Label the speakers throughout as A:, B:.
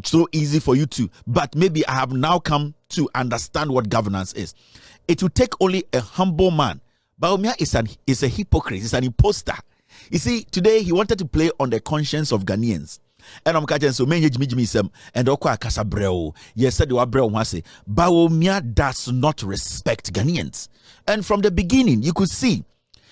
A: so easy for you to, but maybe I have now come to understand what governance is. It will take only a humble man. Bawumia is a hypocrite, he's an imposter. You see, today he wanted to play on the conscience of Ghanaians. And I'm catching so many Jimmy and Okwa Casabreo. Yes, said Bawumia does not respect Ghanaians. And from the beginning, you could see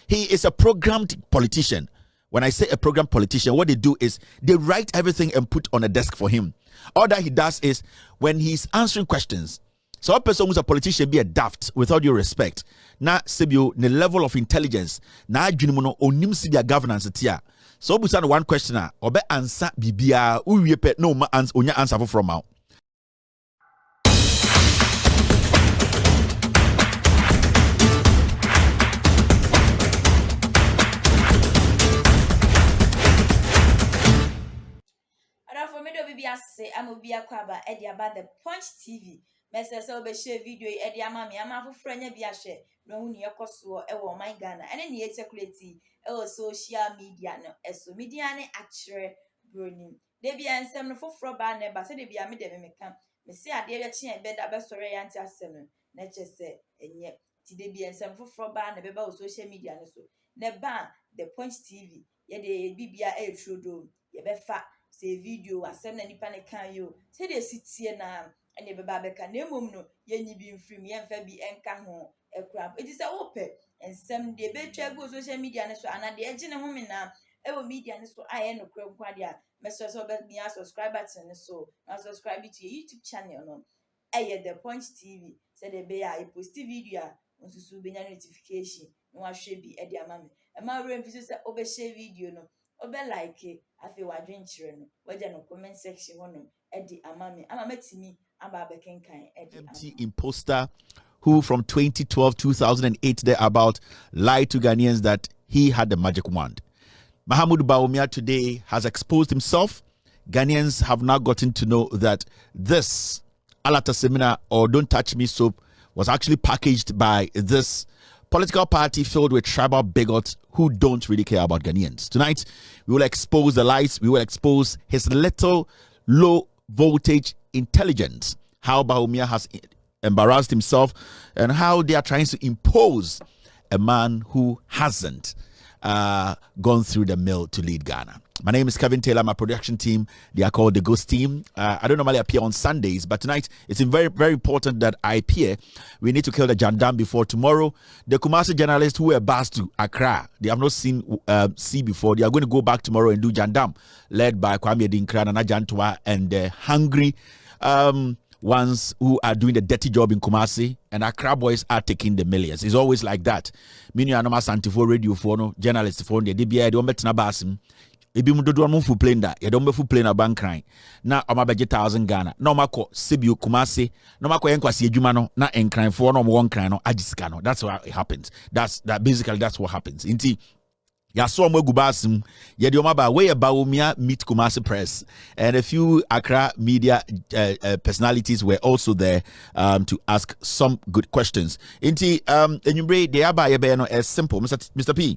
A: he is a programmed politician. When I say a programmed politician, what they do is they write everything and put on a desk for him. All that he does is when he's answering questions. So a person who's a politician be a daft, without due respect. Na sebio the level of intelligence. Na adwinimuno onim si dia governance tia. So busan one questioner obe answer bibia uwie no ma onya answer from out.
B: I'm be a crabber about the Punch TV. Message over share video Eddie Amami, I'm for friend Biashe, no near Koso, my Ghana, and any security, social media, no, so media actual burning. They be and some for Froban, but say they be a midday come. Me say I dare chin bed that best story anti seven. Nature say, and yet, they be and some for Froban, about social media, so. Neba, the Punch TV, yet the BBA true do, ye be fat. Say video asem na nipa ne kan yo say dey sitie na ene be ba be kan na mom no ye nyi bi mfrim ye mfa bi enka ho ekura it is a ope ensem dey be twa go social media ne so ana dey ege ne ho me na e wo media ne so aye no kura nkwa dia me so be me subscribe button ne so na subscribe to your YouTube channel no aye the Punch TV say dey be ya post video a onsusu be nya notification no ahwe bi e dey ama me e ma re mfi so obe share video no obe like afi wadwen kire no waje no comment section wono edi amami amametimi aba bekenkan edi
A: empty imposter who from 2012-2008 thereabout lied to Ghanaians that he had the magic wand. Mahamudu Bawumia today has exposed himself. Ghanaians have now gotten to know that this Alata seminar or Don't Touch Me soap was actually packaged by this political party filled with tribal bigots who don't really care about Ghanaians. Tonight, we will expose the lies. We will expose his little low voltage intelligence, how Bawumia has embarrassed himself, and how they are trying to impose a man who hasn't gone through the mill to lead Ghana. My name is Kevin Taylor. My production team, they are called the Ghost Team. I don't normally appear on Sundays, but tonight it's very, very important that I appear. We need to kill the Jandam before tomorrow. The Kumasi journalists who were based to Accra, they have not seen sea before. They are going to go back tomorrow and do Jandam, led by Kwame Dinkra, Nana Jantwa, and the hungry ones who are doing the dirty job in Kumasi, and Accra boys are taking the millions. It's always like that. Minu anoma santifo radio for no journalists for the DBI don't bet na basim. Ebi mu dodo mu fu plane da. Ye don't be fu plane na bank crying. Na oma beje 1,000 Ghana. Na oma ko Sibiu Kumasi. Na oma ko yenkwasi edwuma no na enkran for no one crying no agisika no. That's what happens. That's what happens. Inti ya saw mo gubasim ye de omaba we Bawumia meet Kumasi Press, and a few Accra media personalities were also there to ask some good questions. Inti enyumbre de aba ye be no as simple Mr. P.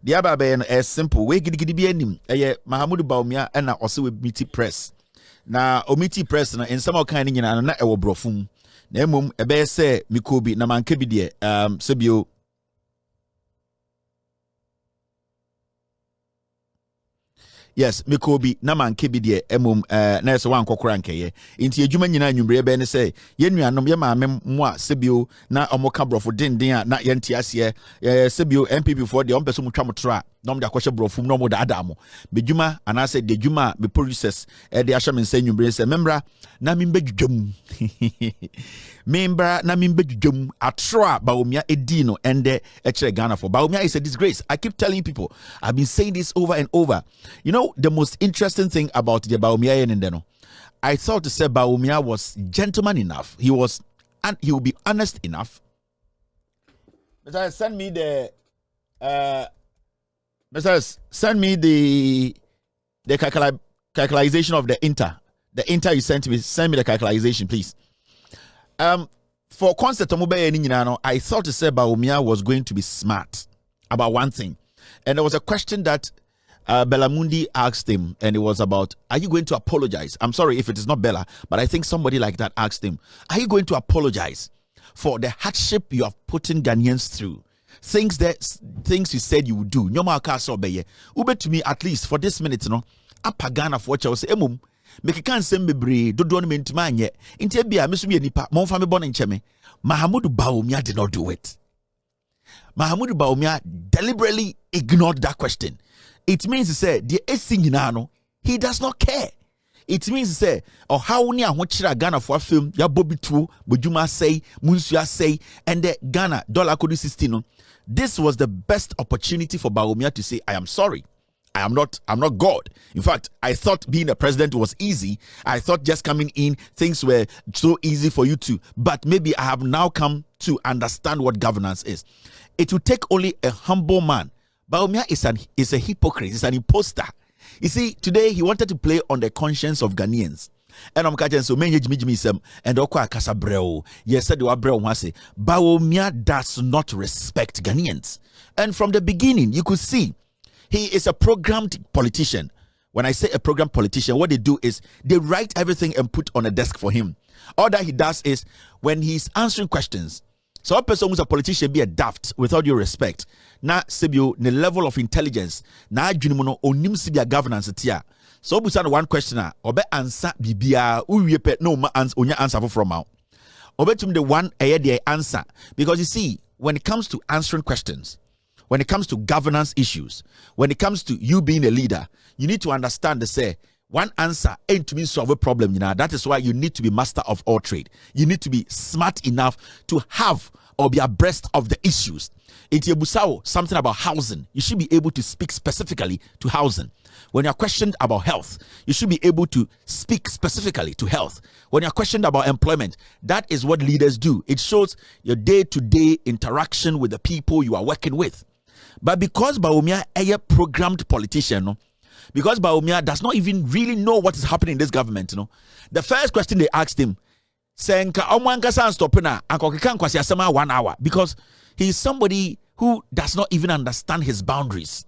A: The aba be no as simple we gidi bi anim eye Mahamudu Bawumia na ose we meet press. Na omiti press na ensem okan ni nyina na ewo brofum. Na emom ebe se mikobi na manke bi de sebio yes, Mikobi na manke bi de emum na so wan kokora nkeye. Inti adwuma nyina anwumbre be ne se ye nuanom ye maame mo a sebio na omoka brofo denden a na ye ntiase sebio MPP for de ompeso mutwa motro a nom de akwhye brofum no mo da adamo. Bedwuma anase de dwuma me producers de ahye me nsa anwumbre se membra na mimbedwum. Membra na mimbedwum atro a Bawumia edi no ende e kire Ghana for. Bawumia is a disgrace. I keep telling people, I've been saying this over and over. You know, the most interesting thing about the Bawumia Yendeno, I thought to say Bawumia was gentleman enough. He will be honest enough. Mr. Send me the send me the calculation of the inter. The inter you sent me. Send me the calculation, please. For concert I thought to say Bawumia was going to be smart about one thing. And there was a question that Bella Mundi asked him, and it was about, are you going to apologize? I'm sorry if it is not Bella, but I think somebody like that asked him, are you going to apologize for the hardship you have put in Ghanaians through? Things you said you would do. Nyoma ka so beye. Ube to me at least for this minute, no. Apa Ghana for what you say, emum. Make can send me bre, do me into man yet. Inte bia, miss me nipa, mon family born in Cheme. Mahamudu Bawumia did not do it. Mahamudu Bawumia deliberately ignored that question. It means to say, the Esinginano, he does not care. It means to say, or how near what Ghana for a film, ya Bobby True, Bujuma say, Munsia say, and the Ghana dollar code 16. This was the best opportunity for Bawumia to say, I am sorry. I'm not God. In fact, I thought being a president was easy. I thought just coming in, things were so easy for you to. But maybe I have now come to understand what governance is. It will take only a humble man. Bawumia is a hypocrite. He's an imposter. You see, today he wanted to play on the conscience of Ghanaians. And I'm catching so many and okwa kasa breo. Yes, said Bawumia does not respect Ghanaians. And from the beginning, you could see he is a programmed politician. When I say a programmed politician, what they do is they write everything and put on a desk for him. All that he does is when he's answering questions. So a person who's a politician be a daft, with all due respect. Na sebio the level of intelligence. Na adwinimuno onim sibia governance tia. So busan one questioner, obe answer bibia uyepe no ma onya answer from out. Obe tum the one the answer, because you see, when it comes to answering questions, when it comes to governance issues, when it comes to you being a leader, you need to understand the say one answer ain't to mean solve a problem. You know, that is why you need to be master of all trade. You need to be smart enough to have or be abreast of the issues. It's something about housing. You should be able to speak specifically to housing. When you're questioned about health, you should be able to speak specifically to health. When you're questioned about employment, that is what leaders do. It shows your day-to-day interaction with the people you are working with. But because Bawumia is a programmed politician, no? Because Bawumia does not even really know what is happening in this government, the first question they asked him, saying, 1 hour, because he is somebody who does not even understand his boundaries.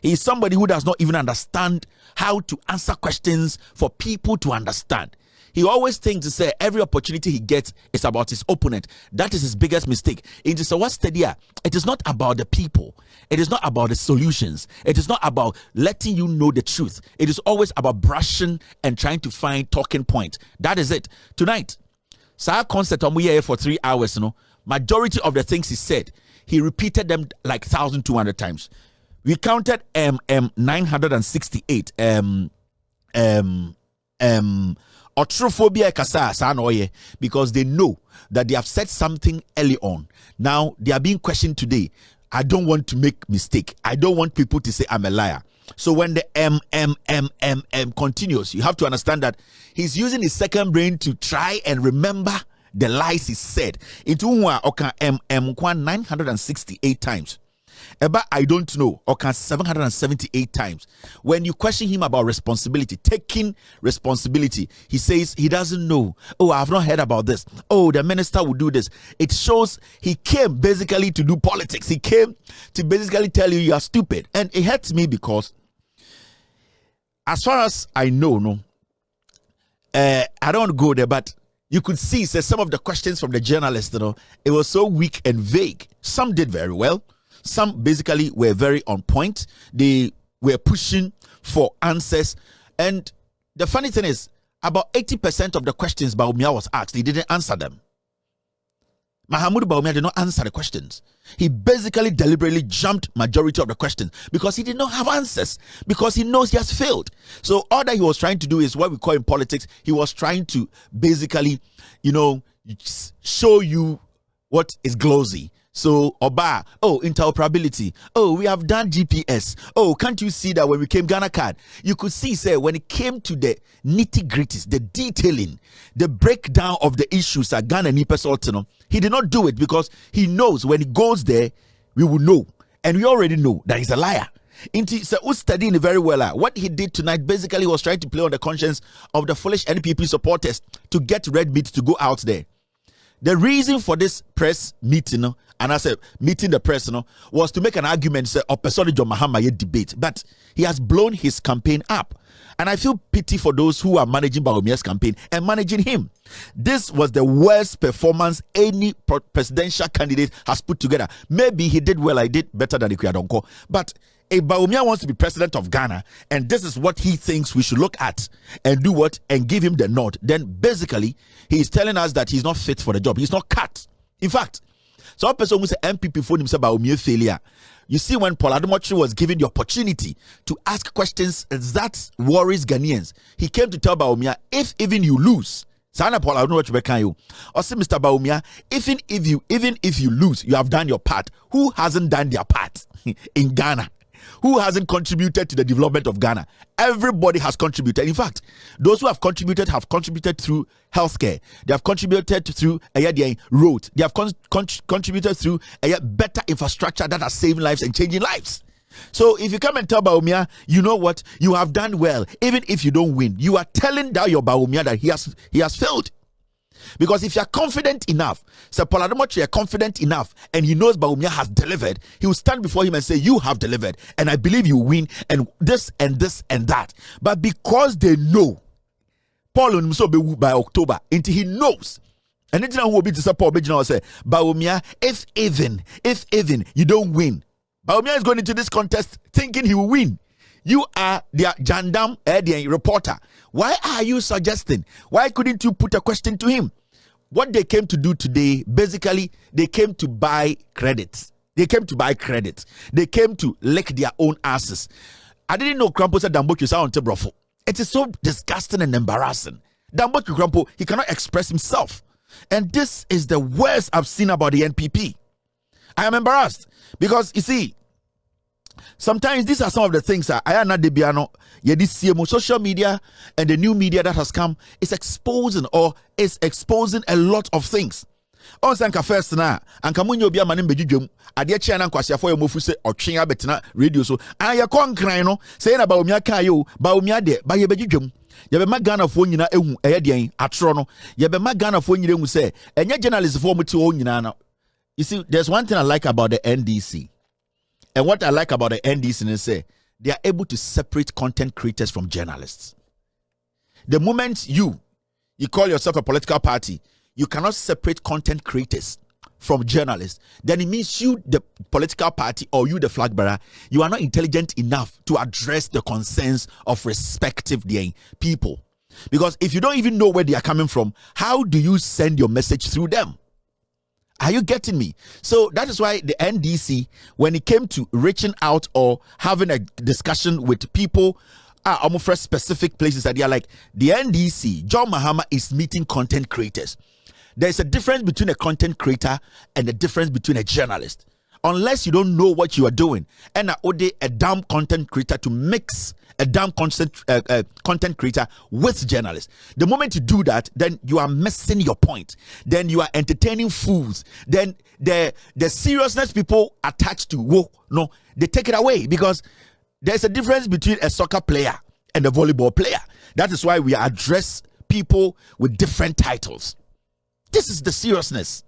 A: He is somebody who does not even understand how to answer questions for people to understand. He always thinks to say every opportunity he gets is about his opponent. That is his biggest mistake. It is it is not about the people. It is not about the solutions. It is not about letting you know the truth. It is always about brushing and trying to find talking point. That is it. Tonight, Sir concert on here for 3 hours, majority of the things he said, he repeated them like 1,200 times. We counted 968 Otrophobia kasa sanoye, because they know that they have said something early on. Now they are being questioned today. I don't want to make mistake. I don't want people to say I'm a liar. So when the continues, you have to understand that he's using his second brain to try and remember the lies he said. Into 968 times. Eba, I don't know, or 778 times. When you question him about responsibility, taking responsibility, he says he doesn't know. Oh, I have not heard about this. Oh, the minister will do this. It shows he came basically to do politics. He came to basically tell you are stupid. And it hurts me because as far as I know, I don't go there, but you could see some of the questions from the journalists, it was so weak and vague. Some did very well. Some basically were very on point. They were pushing for answers. And the funny thing is, about 80% of the questions Bawumia was asked, he didn't answer them. Mahamudu Bawumia did not answer the questions. He basically deliberately jumped majority of the questions because he did not have answers, because he knows he has failed. So all that he was trying to do is what we call in politics, he was trying to basically, show you what is glossy. So, Oba, interoperability. Oh, we have done GPS. Oh, can't you see that when we came Ghana card? You could see, when it came to the nitty-gritties, the detailing, the breakdown of the issues at Ghana and ÉXp0seš, he did not do it because he knows when he goes there, we will know. And we already know that he's a liar. So, who's studying very well? What he did tonight basically was trying to play on the conscience of the foolish NPP supporters to get red meat to go out there. The reason for this press meeting, and I said meeting the press, was to make an argument, say, Opesoni John Mahama debate. But he has blown his campaign up. And I feel pity for those who are managing Bawumia's campaign and managing him. This was the worst performance any presidential candidate has put together. Maybe he did well, I did better than Ikuadonko. But if Bawumia wants to be president of Ghana, and this is what he thinks we should look at and do what and give him the nod, then basically he is telling us that he's not fit for the job. He's not cut. In fact, some person who say MPP phone himself Bawumia failure. You see, when Paul Ademochi was given the opportunity to ask questions that worries Ghanaians, he came to tell Bawumia, if even you lose, Sana Paul Ademochi can you? Or say, Mr. Bawumia, even if you lose, you have done your part. Who hasn't done their part in Ghana? Who hasn't contributed to the development of Ghana? Everybody has contributed. In fact, those who have contributed through healthcare. They have contributed through roads. They have contributed through a better infrastructure that has saved lives and changing lives. So if you come and tell Bawumia, you know what, you have done well, even if you don't win, you are telling that your Bawumia that he has failed. Because if you are confident enough, say Paul Ademochi are confident enough, and he knows Bawumia has delivered, he will stand before him and say, you have delivered, and I believe you win, and this and this and that. But because they know, Paul will be by October, until he knows. And then who will be to support say, Bawumia, if even you don't win, Bawumia is going into this contest thinking he will win. You are their Jandam reporter. Why are you suggesting? Why couldn't you put a question to him? What they came to do today, basically, they came to buy credits. They came to lick their own asses. I didn't know Krampo said Damboki sound brofo. It is so disgusting and embarrassing. Damboki Krampo, he cannot express himself. And this is the worst I've seen about the NPP. I am embarrassed because, you see, sometimes these are some of the things that I am not debiano. This social media and the new media that has come is exposing a lot of things. On sanka first na anka munyo bia manim bedwudwam ade chia na nkwasiafo ya mofu se otwen abetena radio so an ye konkran no say na Bawumia kan yo Bawumia de ba ye bedwudwam ye be magana fo nyina ehu eye den atro no ye be magana fo nyina ehu se enye journalist fo muti o nyina na. You see, there's one thing I like about the NDC. And what I like about the NDC is they are able to separate content creators from journalists. The moment you call yourself a political party, you cannot separate content creators from journalists. Then it means you, the political party, or you, the flag bearer, you are not intelligent enough to address the concerns of respective people. Because if you don't even know where they are coming from, how do you send your message through them? Are you getting me? So that is why the NDC, when it came to reaching out or having a discussion with people, almost for specific places that they are like, the NDC, John Mahama is meeting content creators. There's a difference between a content creator and a difference between a journalist. Unless you don't know what you are doing, and a damn content creator to mix a damn content creator with journalists. The moment you do that, then you are missing your point. Then you are entertaining fools. Then the seriousness people attached to they take it away, because there's a difference between a soccer player and a volleyball player. That is why we address people with different titles. This is the seriousness.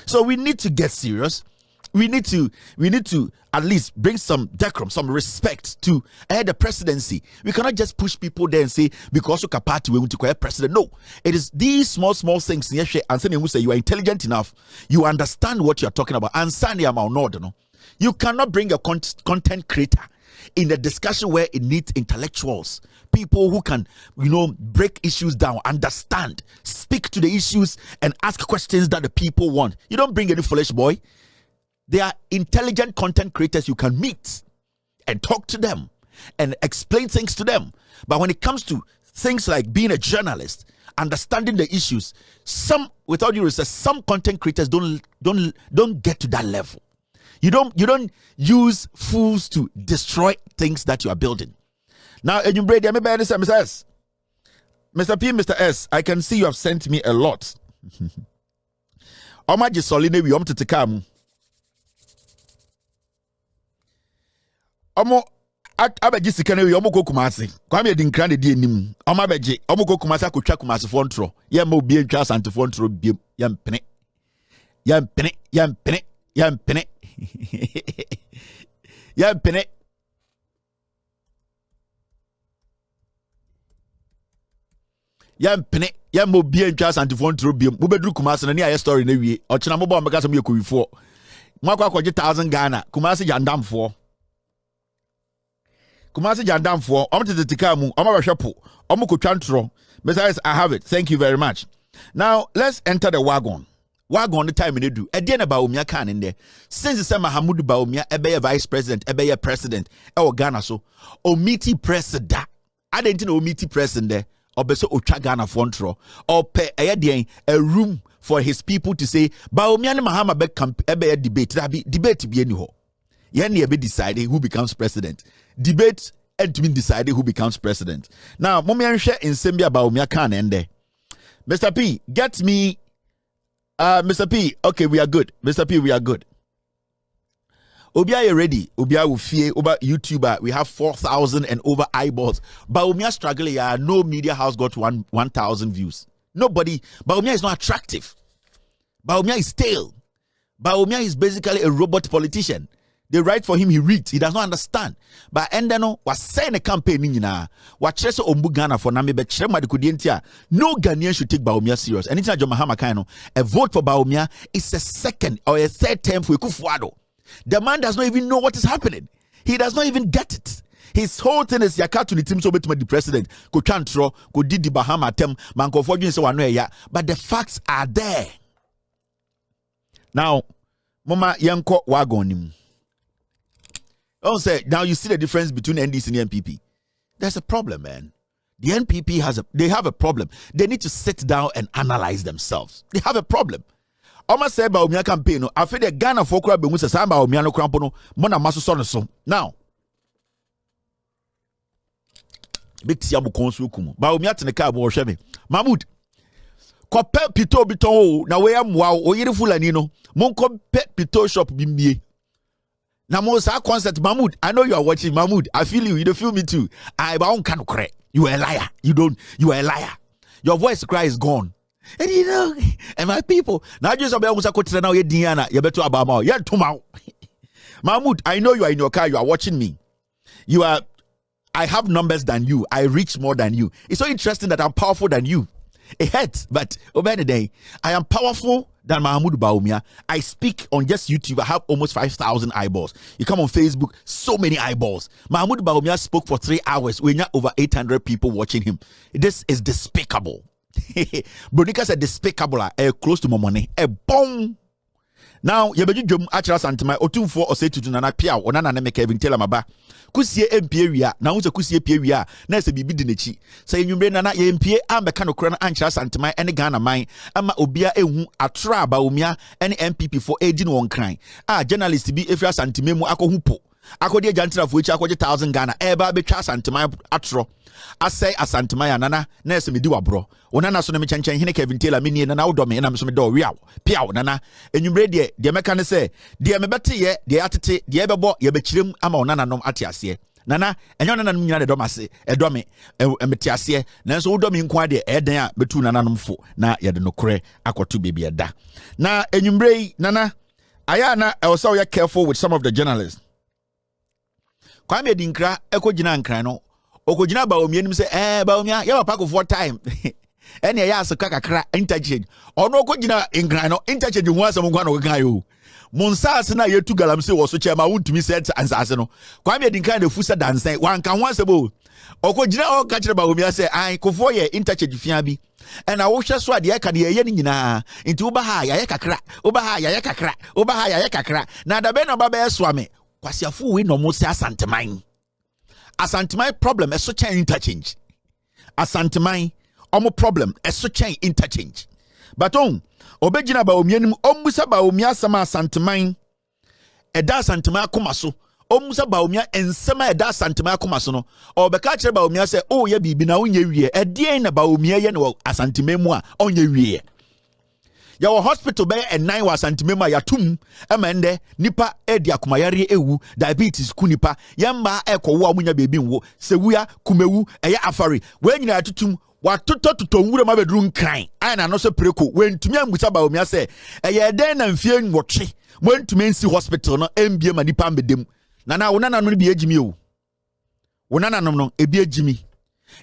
A: So we need to get serious. We need to at least bring some decorum, some respect to the presidency. We cannot just push people there and say, because you're a party, we want to create president. No, it is these small things. And saying you are intelligent enough, you understand what you're talking about. And you cannot bring a content creator in a discussion where it needs intellectuals, people who can, break issues down, understand, speak to the issues, and ask questions that the people want. You don't bring any foolish boy. They are intelligent content creators you can meet and talk to them and explain things to them. But when it comes to things like being a journalist, understanding the issues, without due respect, some content creators don't get to that level. You don't use fools to destroy things that you are building. Now, Mr. S, Mr. P, Mr. S, I can see you have sent me a lot. Omaji soline we to come. Omo abeji sikane we omo ko Kumasi. Kwame di nkran de enim. Omo abeji omo ko Kumasi akotwa Kumasi fontro. Ye ma obi entwa asante fontro biem. Ye mpene. Yampene. Yampene. Yammo bien just antiphone trobium. Mubedru Kumasi na ni story na wie. Ochina mo bo mbeka so me ekowifo. Mwakwa kwaje 1000 Ghana. Kumasi jandamfo. Kumasi jandamfo. Omtetetika mu. Omabahwepo. Omukotwantro. Besides, I have it. Thank you very much. Now, let's enter the wagon. Wagon the time in do. Again about Bawumia can in there. Since the same Mahamudu Bawumia, ebe vice president, ebe president, Ghana so. Omiti president. I didn't know omiti president there. Obeso Ocha Ghana Fontro. Or pe a room for his people to say, Bawumia and Mahama be ebe debate. That be debate be anyhow. Yenny be deciding who becomes president. Debate and to be decided who becomes president. Now, Momi share in Sembia Bawumia can end there. Mr. P, get me. Mr. P, okay, we are good. Mr. P, we are good. Obia, you ready? Obia, we fear over YouTuber. We have 4,000 and over eyeballs. Bawumia struggling. No media house got 1,000 views. Nobody. Bawumia is not attractive. Bawumia is stale. Bawumia is basically a robot politician. They write for him, he reads. He does not understand. But endano was saying a campaign in what chese ombu Ghana for nami be chere madikudientia. No Ghanaian should take Bawumia serious. Anytime John Mahama Kaino, a vote for Bawumia is a second or a third term for Kufuado. The man does not even know what is happening. He does not even get it. His whole thing is yakatu ni team so betuma the president ko chantro ko didi Bahama tem manko fodwin se wano ya. But the facts are there. Now, mama yanko wagonim. Oh, say now you see the difference between NDC and the NPP. There's a problem, man. The NPP have a problem. They need to sit down and analyze themselves. They have a problem. Almost say about Bawumia campaign. I feel the Ghana folk be musa say about Bawumia no crampo no. Mona maso so. Now, big tiabu konsu kumu. Bawumia tene ka bo hwe me. Mahmoud. Ko pe pito biton na we am wow o yiri fulani no. Mon ko pe pito shop bimbie. Now, most concert, Mahmoud. I know you are watching, Mahmoud. I feel you. You don't feel me too. You are a liar. You are a liar. Your voice cry is gone. And you know, and my people. Now just about now you Diana. You better about you tomorrow. Mahmoud, I know you are in your car. You are watching me. I have numbers than you. I reach more than you. It's so interesting that I'm powerful than you. It hurts, but over the day, I am powerful than Mahamudu Bawumia. I speak on just YouTube. I have almost 5,000 eyeballs. You come on Facebook, so many eyeballs. Mahamudu Bawumia spoke for 3 hours. We have over 800 people watching him. This is despicable. Bronika said despicable. Close to my money. A bomb. Now, yebeju dwom achira santima otumfo osetutu na pia ona na me Kevin Taylor maba kusie empie wia na unse kusie pie wia na se bibi di nechi se enwumre na ye empie ambeka no kra na anchira santima ene Ghana man ama obia ehu atra Bawumia ene MPP for edi no kran journalist bi efra santima mu akohu po akodi ajantra fo echi akodi 1000 Ghana eba betwa santima atro asai asantima ya nana na ese medi wabro onana so no me chenchen hene Kevin Taylor menie na wo do me na me so me do wiaw pia nana enwumre de meka ne se de me bete ye de atete de ebebo ye bekirem ama onana nom ate ase nana enyo nana nom nyina de do mase edo me emete ase na so wo do me nko de eden a betu nana nom fo na ye de no kore akoto bebi eda na enwumre nana aya na also you careful with some of the journalists Kwame Dinkra ekogina nkran no okogina Bawumia nim se Bawumia ya papa for time ene ya asaka kakra interchange ono okogina nkran no interchange hu asem nkwa no kan yo monsa ase na yetu galam se wo so chema wuntumi set ansase no Kwame Dinkra na fusa dansan wanka ho asebo okogina o ka kire Bawumia se an kofo ye interchange fia bi ena wo hwe so ade ya ka de ye ni nyina nti wo ba ha ya ye kakra wo ba ha ya ye kakra wo ba ha ya ye kakra na da be no ba be so ame kwasiafu we no mo se asanteman problem is such an interchange. Asanteman, problem is such an interchange. But obejina Bawumia nim omusa Bawumia sama asanteman eda asanteman komaso omusa Bawumia ensema eda asanteman komaso no obeka kire Bawumia se ye bibi na onye wie edien na Bawumia ye no asanteman mu a onye wie Your hospital be a 9 was antimema yatum emende nipa edi akumayari ewu diabetes kunipa yamba eko wo amunya bebi nwo sewuya kumewu eya afari we nyina atutum watoto tutongure ma bedru nkran ai na no so preko wentumi ambusa Bawumia se eye den na mfie nwotwe wentumi nsi hospital no embie ma nipa mbedem na wonana no bi agimi o wonana no ebi agimi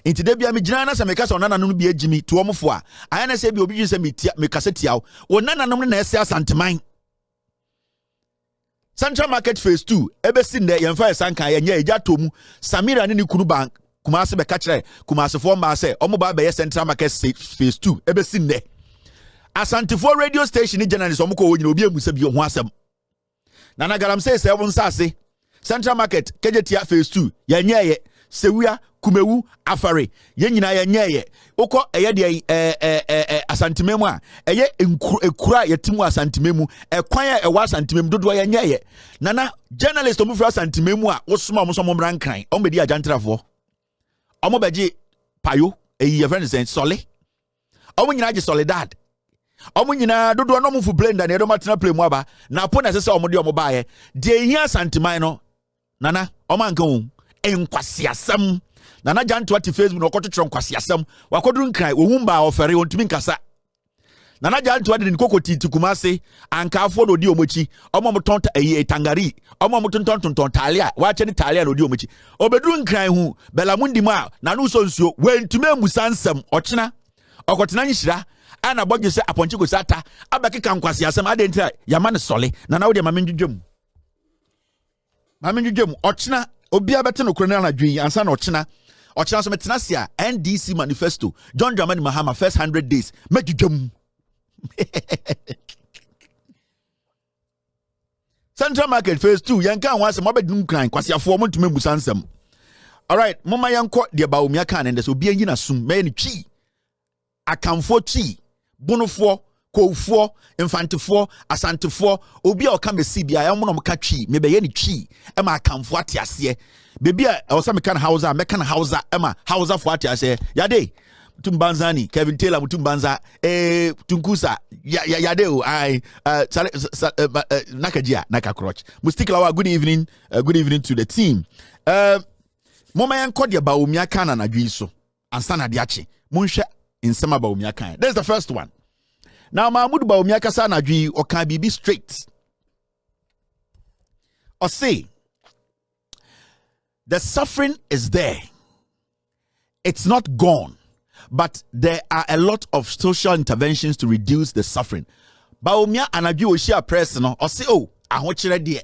A: inti de bia me gina na se me kasa wonana no bi agimi to omfo a aya na se bi obi se me kasa tia wonana no na ese asanteman Central Market Phase 2 ebesi nde yemfa esanka yenye eja tomu Samira ne kunu bank Kumasi be kachre Kumasi for ma se omo ba be Central Market Phase 2 ebesi nde Asantefo radio station ni journalist omo ko wonyina obi emusa bi ho asem Nana garam se won sase Central Market kejetia Phase 2 yenye ye Sewia Kumewu Afare yenyina yenye ye ukọ eye de asantememu a eye ekura yetimu asantememu ekwan a ewa asantememu dodo yenye ye nana journalist omu fra asantememu a wosoma omo so mo mrankran omo bedi ajantrafo omo beji payo eyi friend say sole omo nyina age solidad omo nyina dodo no mo fu blender na edo matena play mu aba na po na sese omo de omo baaye de ehia asanteman no nana omo anka hu enkwasiasam Nana janto ati Facebook no kototro nkwasiasam wakodru nkran ohumba ofere ontumi nkasa Nana janto ade nkoko titi Kumasi anka afo no di omochi omo motonta tangari omo motonton talia wache ni talia no di omochi obedru nkran hu belamundi ma na no so nsuo wentumi amusansam ochina okotena nyishira ana bodje se aponchi ko sata abakeka nkwasiasam ade ntia yama ne sole nana wo de mamendwedwem ochina obi abete no krona na dwen ansa na ochina so metena sia NDC manifesto John Dramani Mahama first 100 days medwedwem Central Market Phase 2 yanka wanse mobedum kran kwasiafo mo ntumi busansam all right mama yanko de Bawumia kan ende so obi anyina sum me ni twi akamfo twi bunufo kowfo infantefo asantefo obi a oka mesi bia ya mo no ka twi me be ye ni twi e ma akamfo atiase bebi a osa me kan hausa me kan hausa e ma hausa fo atiase yade Mutumbanzani Kevin Taylor Mutumbanza tunkusa yade o ai nakajia nakakroch mustiklawa good evening to the team moma yanko de Bawumia kan na dwi so ansa na de ache monhwe nsema Bawumia kan that's the first one. Now Mahmoud Bawumia kasa na dwi o kan bibi straight or say the suffering is there, it's not gone, but there are a lot of social interventions to reduce the suffering. Bawumia anadwi o share press no or say oh ahokyere de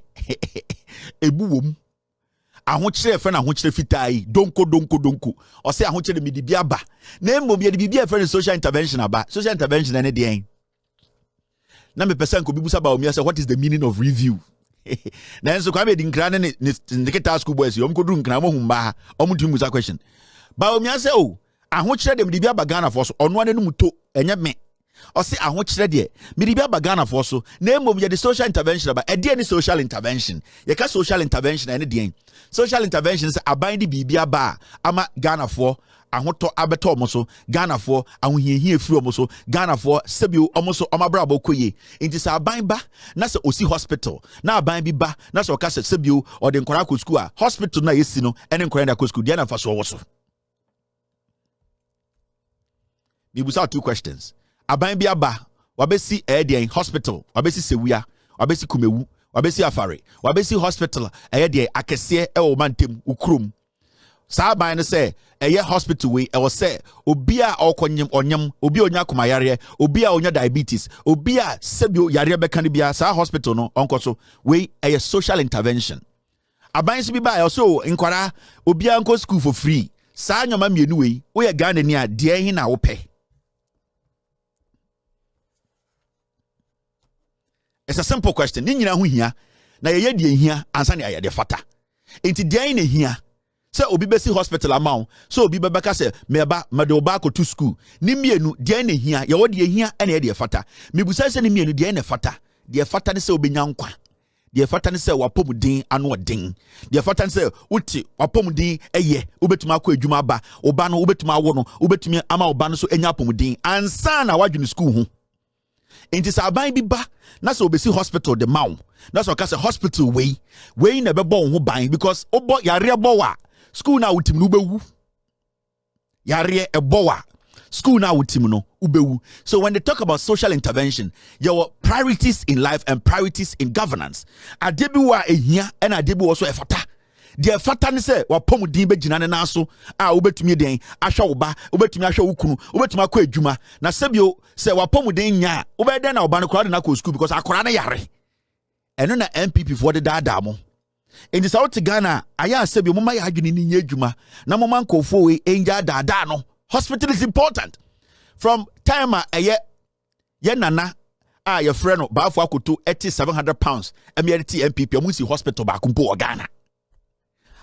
A: ebuwom ahokyere fe na ahokyere fitai donko or say ahokyere me bibia ba na mbom ye bibia fe social intervention aba social intervention na ne de na me person ko bibusa Bawumia say what is the meaning of review na enso kwa me di nkra ne ndiketa school boys yom ko duru nkra mo humba omutu musa question Bawumia say oh ahokyere de bibia ba Ghana for so ono ane no to enye me o say ahokyere de bibia ba Ghana for so na mbom ye the social intervention aba e de any social intervention ye ka social intervention ene de social intervention say aban de bibia ba ama Ghana for ahoto abeto omoso Ghana for ahohiehie firi omoso Ghana for sebio omoso omabra bokoye inti sa aban ba na se osi hospital na aban bi ba na se okase sebio or de nkora ko school a hospital na yesi no ene nkora da ko school dia na fa so wo so mi busa two questions aban bi aba wabesi ede hospital wabesi sewia wabesi kumewu wabesi afare wabesi hospital ede akese e wo mantem ukrum sa ban say eye hospital we e was say obi a okonyem onyem obi onya komayare obi a onya diabetes obi a sebio yare beka ne bia sa hospital no onkoso we eye social intervention aban so bi ba e so nkwara obi a nko school for free sa nyoma mienu we ye Ghana ni a de hin na wo pe. It's a simple question ni nyina ho hia na ye de hia ansa na ye de fata enti de hin na hia se obi besi hospital amount so obi bebeka se meba mede oba ko to school ni mienu de na hia ye wo de hia ene de fata mebusa se ni mienu de na fata de fata ne se obenya nkwa de fata ne se wapomudin ano odin de fata ne se uti wapomudin eye obetuma akọ adwuma ba oba no obetuma awo no obetumi ama oba no so enya apomudin ansa na wadwene school ho enti sa aban bi ba na so obesi hospital de maw na so ka se hospital we na bebo ho ban because obo yare bo wa school na utim no bewu yare ebowa school now with no ubewu. So when they talk about social intervention, your priorities in life and priorities in governance. Adebi wa ehia and adebi also efata. The fata ni se wa pomu din be gina ne naso a obetumi den ahwa wo ba obetumi ahwa wo kunu obetumi akọ adwuma na sebio se wa pomu den nya obeden na oba no kora na ko school because akora na yare eno na MPP for the dada mo in the South Ghana aya sebio mama ya adwene ni nya adwuma na mama nkofo we enja dada no. Hospital is important from time ye nana your friend no ba fo akoto 700 pounds emiyeti MPP omusi hospital ba kumpo Ghana.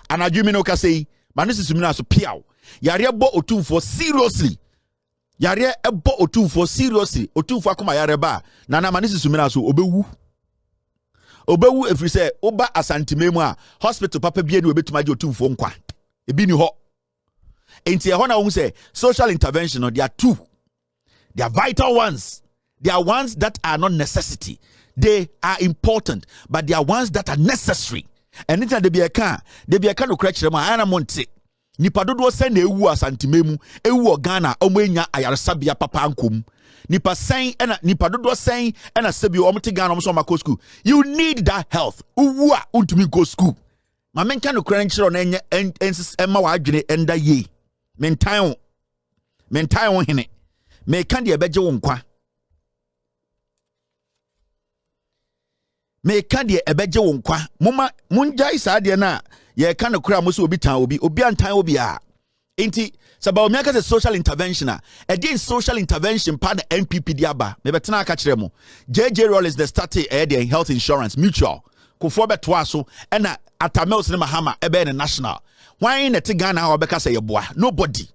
A: And I do mean okay say manisi sumina so piao yare bo otumfo seriously yare ebo otumfo seriously otumfo akoma yare ba na manisi sumina so obewu efiri say oba asantimemu a hospital papa bia ni obetuma je otumfo nkwa ebi ni ho enti e ho na wo say social intervention no, there are two. They are vital ones. They are ones that are not necessity. They are important, but they are ones that are necessary. And it's de be a no crutch them ana monte nipa dodo send ewu asantimemu ewu Ghana omenya ayaresabia papa ankom nipa sen ena nipa dodo sen ena sebi omte Ghana omso makọ school. You need that health uwu a untumi go school ma menka no crunch ro na enye emma wa adwene enda ye mentan wo hene me kan de ebeje wo nkwa me kan de ebeje wo nkwa muma munjai saa de na ye kan no kura mo so obi tan obi antan obi a enti Bawumia ka social intervention again social intervention part the NPP diaba me betena aka kire mo JJ Roll is the start the health insurance mutual kofo betwa so na atamels ne mahama ebe ne national why na te Ghana ha obeka say yeboa nobody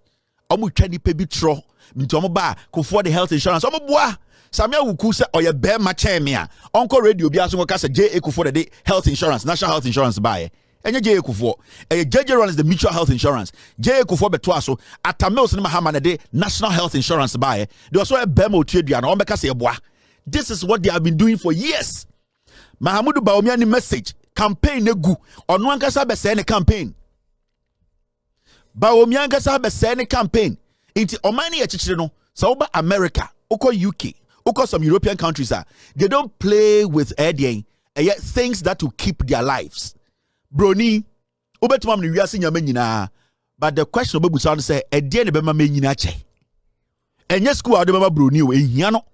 A: omo twa nipa bi tro nti omo ba kofo the health insurance omo boa Samia wuku se oye be ma chen me a onko radio bi aso ka say ÉXp0seš the health insurance national health insurance buy enye ÉXp0seš JJ Roll is the mutual health insurance ÉXp0seš beto aso atamels ne mahama na the national health insurance buy they also a be ma otuadua na ombeka say boa. This is what they have been doing for years. Mahamudu Bawumia ni message campaign egu onu ankasa be say ne campaign Bawumia ankasa be say ne campaign inti omani echichire no so oba America oko UK oko some European countries they don't play with things that will keep their lives broni obetuma me wiase nyama nyina but the question obebu sound say edie ne bema me nyina che enye school ade bema broni o ehia no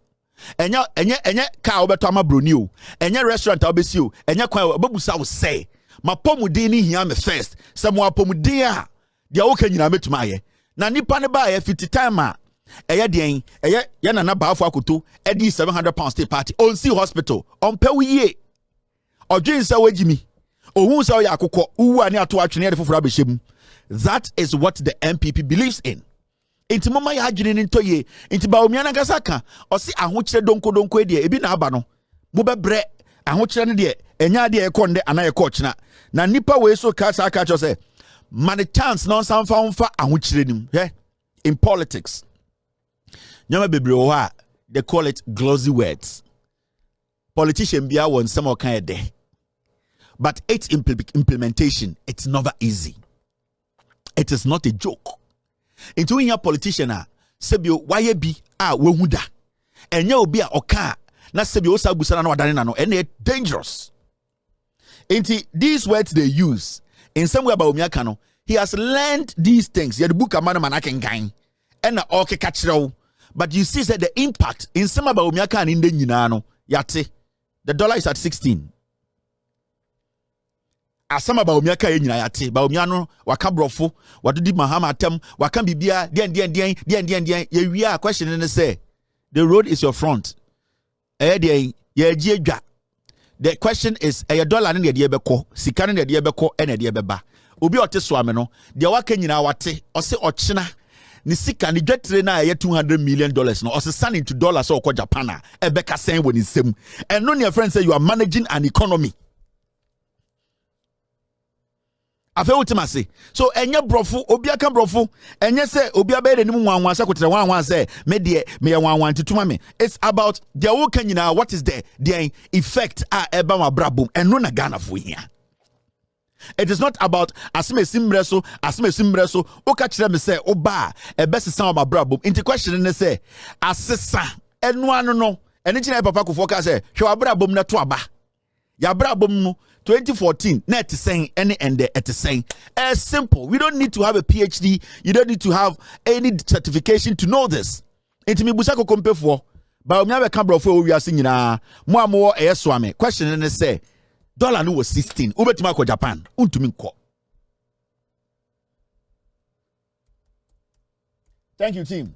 A: enye car obeto ama broni o enye restaurant obesi o enye kwan obebu sa o say mapomuden ni hia me first se mo apomuden a dia wo ka nyina metuma ye na nipa ne ba ye 50 time eye den eye ye na baafo akoto edi 700 pounds stay party on see hospital on pe wiye odwin sa wagimi ohun sa ya akokọ uwu ani ato atwene de foforo abehiem. That is what the MPP believes in. Inti mama ya adwene ni ntoye inti Bawumia na gasaka osi ahokyere donko de ebi na aba no mo bebre ahokyere ne de enya de ekonde ana ekọchina na nipa we so ka sa ka cho say man chance no sanfa onfa ahokyere nim in politics nyama bebre wo ha they call it glossy words. Politician bia won some kind of day, but its implementation it's never easy. It is not a joke. Into in your politician sebio waye bi wehuda enye obi a oka na sebio osabusana na wadane na no ene dangerous. Into these words they use in some way about Bawumia kano he has learned these things. The book amana manaken gang and okay kachiro. But you see that the impact in some about Bawumia kan in the nyina no yate the dollar is at 16. Asama Bawumia ka nyina yate Bawumia no waka brofo wadudi mahama atem waka bibia den ye wia question ne say the road is your front ye gie dwa. The question is dollar ne de beko sika ne de beko ene de beba obi ote so ame no de waka nyina wate ose ochina ni sika ni dwetre na $200 million no ose send into dollars so Japan ebeka sen woni nsem and no your friend say you are managing an economy afa ultima say so enye brofo obi aka brofo enye say obi abede ni nwanwan say kotere nwanwan say me de me nwanwan tituma me. It's about the wo kan nyina what is the effect eba ma brabum and no na Ghana fo hia It is not about asmesim reso. Oka chire me say oba e best sound my brabo. Into question ne say asesa enu anu no. Eni chine papa Kufuor ka say hwe abrabom na to aba. Ya brabom no 2014 na et saying any ende et saying as simple. We don't need to have a PhD. You don't need to have any certification to know this. Into me busa ko kompefo. Bawumia be kan brofo we ase nyina. Mo amo swame. Question ne say dollar no was 16. Ubetuma ko Japan. Untumi nko. Thank you, team.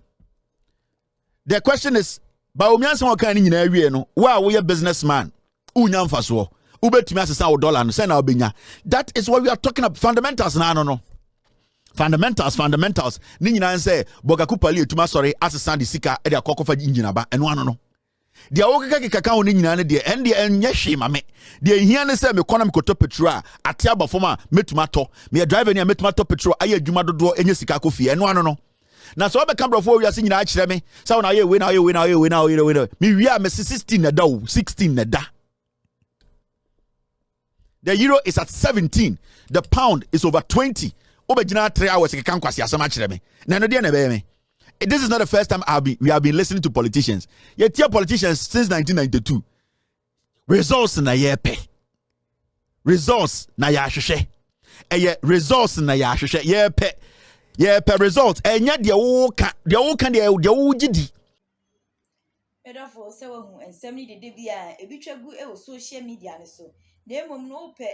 A: The question is Bawumia se kan ni nyina awie no. Wa wo ye businessman. Unya mfaso. Ubetumi asesa wo dollar no. Say na obenya. That is what we are talking about. Fundamentals na no. Fundamentals. Ni nyina say bogaku pali etuma sorry asesa de sika e de akokofa engine ba. Eno ano no. Dia wokeka kaka ho ni nyina ne de ende enye hwe ma me. De ehia ne say me kona me koto petrol a ate abafoma metuma to. Me driver ni metuma to petrol aye adwuma dodo enye sika kofi. Eno ano no. Na so be cambrofo wi ase nyina a kire me. Say na ye we na me wi a me 16 na da 16 na da. The euro is at 17. The pound is over 20. Obejina 3 hours ke kan kwase asema kire me. Na no de na be me. This is not the first time we have been listening to politicians. Yet here politicians since 1992. Results na yepe. Results na ya hwehwe. Results na ya hwehwe yepe. Yepe results. Enya de wo ka de wo gidi.
B: Therefore, say who and semi de bia e bitwa gu e social media ne so. Na emom no pe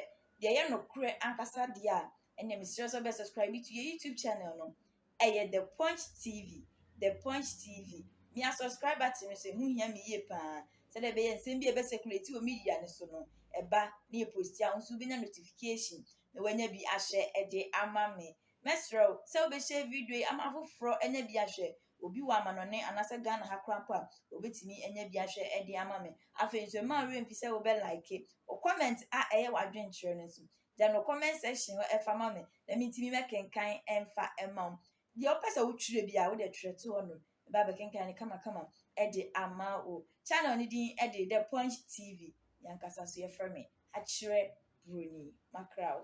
B: de ye no kure ankasa de a enya misiro so be subscribe to your YouTube channel no. The Punch TV. The Punch TV. Me a subscriber to me say hu hia me ye pa. Say de be nsem bi e be circulate o media ne so no. Eba na e post ya nso bi na notification. Na wanya bi ahye e de ama me. Mesro, say we be share video ama foforo enya bi ahye. Obi wa amanone anase Ghana ha krampa obetimi enya bi ahwe e de ama me. Afa nso ma we mfi say we be like o comment a eye wadwen kire ne so. Then no comment section e fa ma me. Let me timi make kenkan emfa emam. The opesa wo twire bia wo de twire to no ba be kenkan kama e de ama o channel ni din e de The Punch TV yankasa so ye frame a kyire broni makraw.